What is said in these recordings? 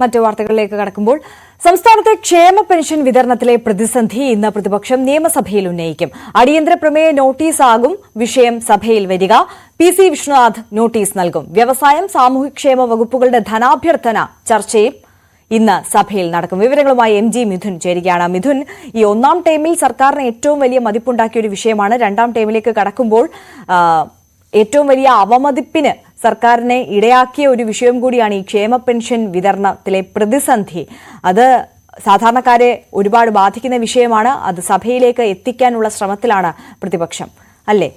മറ്റു വാർത്തകളിലേക്ക് കടക്കുമ്പോൾ സംസ്ഥാനത്തെ ക്ഷേമ പെൻഷൻ വിതരണത്തിലെ പ്രതിസന്ധി ഇന്ന് പ്രതിപക്ഷം നിയമസഭയിൽ ഉന്നയിക്കും. അടിയന്തര പ്രമേയ നോട്ടീസാകും വിഷയം സഭയിൽ വരിക. പി.സി. വിഷ്ണുനാഥ് നോട്ടീസ് നൽകും. വ്യവസായം, സാമൂഹ്യക്ഷേമ വകുപ്പുകളുടെ ധനാഭ്യർത്ഥന ചർച്ചയും ഇന്ന് സഭയിൽ നടക്കും. വിവരങ്ങളുമായി എം.ജി. മിഥുൻ ചേരുകയാണ്. മിഥുൻ, ഈ ഒന്നാം ടേമിൽ സർക്കാരിന് ഏറ്റവും വലിയ മതിപ്പുണ്ടാക്കിയ ഒരു വിഷയമാണ്. രണ്ടാം ടേമിലേക്ക് കടക്കുമ്പോൾ ഏറ്റവും വലിയ അവമതിപ്പിന് സർക്കാരിനെ ഇടയാക്കിയ ഒരു വിഷയം കൂടിയാണ് ഈ ക്ഷേമ പെൻഷൻ വിതരണത്തിലെ പ്രതിസന്ധി. അത് സാധാരണക്കാരെ ഒരുപാട് ബാധിക്കുന്ന വിഷയമാണ്. അത് സഭയിലേക്ക് എത്തിക്കാനുള്ള ശ്രമത്തിലാണ് പ്രതിപക്ഷം, അല്ലേ?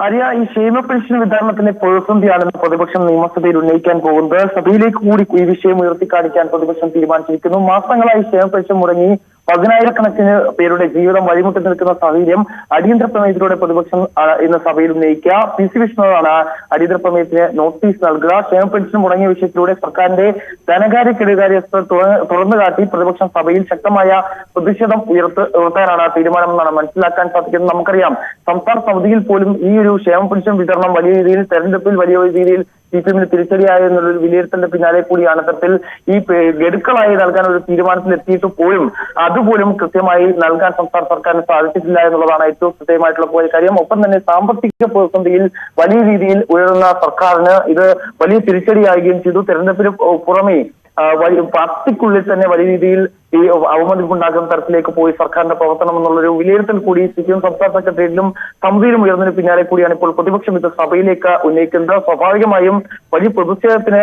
ആര്യ, ഈ ക്ഷേമ പെൻഷൻ വിതരണത്തിലെ പ്രതിസന്ധിയാണെന്ന് പ്രതിപക്ഷം നിയമസഭയിൽ ഉന്നയിക്കാൻ പോകുന്നത്. സഭയിലേക്ക് കൂടി ഈ വിഷയം ഉയർത്തിക്കാണിക്കാൻ പ്രതിപക്ഷം തീരുമാനിച്ചിരിക്കുന്നു. മാസങ്ങളായി ക്ഷേമ പെൻഷൻ മുടങ്ങി പതിനായിരക്കണക്കിന് പേരുടെ ജീവിതം വഴിമുട്ടി നിൽക്കുന്ന സാഹചര്യം അടിയന്തര പ്രമേയത്തിലൂടെ പ്രതിപക്ഷം ഇന്ന് സഭയിൽ ഉന്നയിക്കുക. പി.സി. വിഷ്ണുനാഥാണ് അടിയന്തര പ്രമേയത്തിന് നോട്ടീസ് നൽകുക. ക്ഷേമ പെൻഷൻ മുടങ്ങിയ വിഷയത്തിലൂടെ സർക്കാരിന്റെ ധനകാര്യ കെടുകാര്യസ്ഥ തുറന്നു കാട്ടി പ്രതിപക്ഷം സഭയിൽ ശക്തമായ പ്രതിഷേധം ഉയർത്താനാണ് തീരുമാനമെന്നാണ് മനസ്സിലാക്കാൻ സാധിക്കുന്നത്. നമുക്കറിയാം, സംസ്ഥാന സമിതിയിൽ പോലും ഈ ഒരു ക്ഷേമ പെൻഷൻ വിതരണം വലിയ രീതിയിൽ തെരഞ്ഞെടുപ്പിൽ വലിയ രീതിയിൽ സിപിഎമ്മിന് തിരിച്ചടിയായ എന്നുള്ളൊരു വിലയിരുത്തലിന്റെ പിന്നാലെ കൂടിയാണ് തരത്തിൽ ഈ ഗഡുക്കളായി നൽകാൻ ഒരു തീരുമാനത്തിൽ എത്തിയിട്ട് പോലും അതുപോലും കൃത്യമായി നൽകാൻ സംസ്ഥാന സർക്കാരിന് സാധിച്ചിട്ടില്ല എന്നുള്ളതാണ് ഏറ്റവും കൃത്യമായിട്ടുള്ള കാര്യം. ഒപ്പം തന്നെ സാമ്പത്തിക പ്രതിസന്ധിയിൽ വലിയ രീതിയിൽ ഉയർന്ന സർക്കാരിന് ഇത് വലിയ തിരിച്ചടിയാവുകയും ചെയ്തു. തെരഞ്ഞെടുപ്പിന് പുറമെ പാർട്ടിക്കുള്ളിൽ തന്നെ വലിയ രീതിയിൽ ഈ അവമതിപ്പുണ്ടാക്കുന്ന തരത്തിലേക്ക് പോയി സർക്കാരിന്റെ പ്രവർത്തനം എന്നുള്ളൊരു വിലയിരുത്തൽ കൂടി സിപിഎം സംസ്ഥാന സെക്രട്ടേറിയറ്റിലും സമിതിയിലും ഉയർന്നതിന് പിന്നാലെ കൂടിയാണ് ഇപ്പോൾ പ്രതിപക്ഷം ഇത് സഭയിലേക്ക് ഉന്നയിക്കുന്നത്. സ്വാഭാവികമായും വലിയ പ്രതിഷേധത്തിന്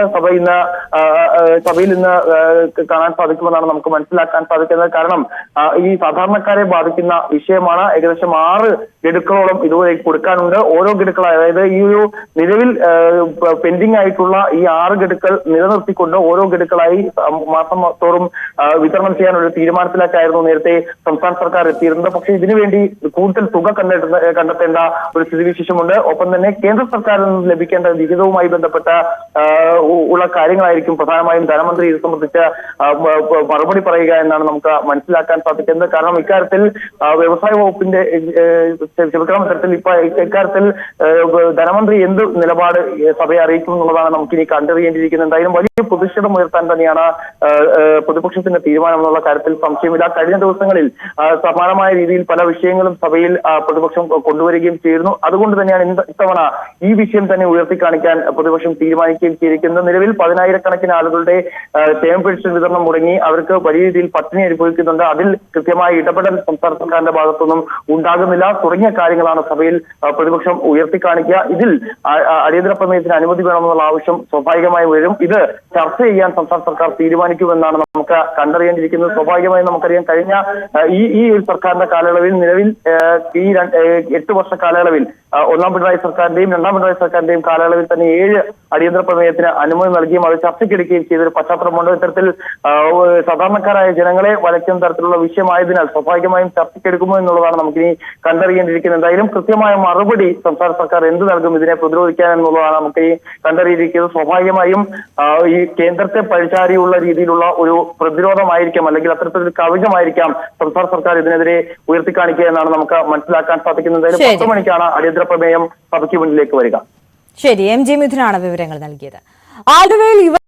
സഭയിൽ ഇന്ന് കാണാൻ സാധിക്കുമെന്നാണ് നമുക്ക് മനസ്സിലാക്കാൻ സാധിക്കുന്നത്. കാരണം ഈ സാധാരണക്കാരെ ബാധിക്കുന്ന വിഷയമാണ്. ഏകദേശം 6 ഗഡുക്കളോളം ഇതുവരെ കൊടുക്കാനുണ്ട്. ഓരോ ഗഡുക്കളായി, അതായത് ഈ ഒരു നിലവിൽ പെൻഡിംഗ് ആയിട്ടുള്ള ഈ 6 ഗഡുക്കൾ നിലനിർത്തിക്കൊണ്ട് ഓരോ ഗഡുക്കളായി മാസം തോറും വിതരണം ചെയ്യാൻ ഒരു തീരുമാനത്തിലേക്കായിരുന്നു നേരത്തെ സംസ്ഥാന സർക്കാർ എത്തിയിരുന്നത്. പക്ഷേ ഇതിനുവേണ്ടി കൂടുതൽ തുക കണ്ടെത്തേണ്ട ഒരു സ്ഥിതിവിശേഷമുണ്ട്. ഒപ്പം തന്നെ കേന്ദ്ര സർക്കാരിൽ നിന്ന് ലഭിക്കേണ്ട വിഹിതവുമായി ബന്ധപ്പെട്ട ഉള്ള കാര്യങ്ങളായിരിക്കും പ്രധാനമായും ധനമന്ത്രി ഇത് സംബന്ധിച്ച് മറുപടി പറയുക എന്നാണ് നമുക്ക് മനസ്സിലാക്കാൻ സാധിക്കുന്നത്. കാരണം ഇക്കാര്യത്തിൽ വ്യവസായ വകുപ്പിന്റെ തരത്തിൽ ഇക്കാര്യത്തിൽ ധനമന്ത്രി എന്ത് നിലപാട് സഭയെ അറിയിക്കും എന്നുള്ളതാണ് നമുക്കിനി കണ്ടറിയേണ്ടിയിരിക്കുന്നത്. എന്തായാലും വലിയ പ്രതിഷേധം ഉയർത്താൻ തന്നെയാണ് പ്രതിപക്ഷത്തിന്റെ തീരുമാനം എന്നുള്ള കാര്യത്തിൽ സംശയമില്ല. കഴിഞ്ഞ ദിവസങ്ങളിൽ സമാനമായ രീതിയിൽ പല വിഷയങ്ങളും സഭയിൽ പ്രതിപക്ഷം കൊണ്ടുവരികയും ചെയ്യുന്നു. അതുകൊണ്ട് തന്നെയാണ് ഇത്തവണ ഈ വിഷയം തന്നെ ഉയർത്തിക്കാണിക്കാൻ പ്രതിപക്ഷം തീരുമാനിക്കുകയും ചെയ്തിരിക്കുന്നത്. നിലവിൽ 10,000-കണക്കിന് ആളുകളുടെ ക്ഷേമ പെൻഷൻ വിതരണം മുടങ്ങി അവർക്ക് വലിയ രീതിയിൽ പട്ടിണി അനുഭവിക്കുന്നുണ്ട്. അതിൽ കൃത്യമായ ഇടപെടൽ സംസ്ഥാന സർക്കാരിന്റെ ഭാഗത്തൊന്നും ഉണ്ടാകുന്നില്ല തുടങ്ങിയ കാര്യങ്ങളാണ് സഭയിൽ പ്രതിപക്ഷം ഉയർത്തിക്കാണിക്കുക. ഇതിൽ അടിയന്തര പ്രമേയത്തിന് അനുമതി വേണമെന്നുള്ള ആവശ്യം സ്വാഭാവികമായും വരും. ഇത് ചർച്ച ചെയ്യാൻ സംസ്ഥാന സർക്കാർ തീരുമാനിക്കുമെന്നാണ് നമുക്ക് കണ്ടറിയേണ്ടിയിരിക്കുന്നത്. സ്വാഭാവികമായും നമുക്കറിയാം, കഴിഞ്ഞ ഈ ഒരു സർക്കാരിന്റെ കാലയളവിൽ നിലവിൽ ഈ 8 വർഷ കാലയളവിൽ ഒന്നാം പിണറായി സർക്കാരിന്റെയും രണ്ടാം പിണറായി സർക്കാരിന്റെയും കാലയളവിൽ തന്നെ 7 അടിയന്തര പ്രമേയത്തിന് അനുമതി നൽകിയും അത് ചർച്ചയ്ക്കെടുക്കുകയും ചെയ്തൊരു പശ്ചാത്തലമുണ്ട്. ഇത്തരത്തിൽ സാധാരണക്കാരായ ജനങ്ങളെ വലയ്ക്കുന്ന തരത്തിലുള്ള വിഷയമായതിനാൽ സ്വാഭാവികമായും ചർച്ചയ്ക്കെടുക്കുമോ എന്നുള്ളതാണ് നമുക്കിനി കണ്ടറിയേണ്ടിയിരിക്കുന്നത്. എന്തായാലും കൃത്യമായ മറുപടി സംസ്ഥാന സർക്കാർ എന്ത് നൽകും ഇതിനെ പ്രതിരോധിക്കാൻ എന്നുള്ളതാണ് നമുക്ക് ഈ കണ്ടറിയിരിക്കുന്നത്. സ്വാഭാവികമായും ഈ കേന്ദ്രത്തെ പഴിചാരിയുള്ള രീതിയിലുള്ള ഒരു പ്രതിരോധമായിരിക്കാം, അല്ലെങ്കിൽ അത്തരത്തിലൊരു കവചമായിരിക്കാം സംസ്ഥാന സർക്കാർ ഇതിനെതിരെ ഉയർത്തിക്കാണിക്കുക എന്നാണ് നമുക്ക് മനസ്സിലാക്കാൻ സാധിക്കുന്നത്. 10 മണിക്കാണ് അടിയന്തര പ്രമേയം സഭയ്ക്ക് മുന്നിലേക്ക് വരിക. ശരി, എം.ജി. മിഥുനാണ് വിവരങ്ങൾ നൽകിയത്. ആലുവയിൽ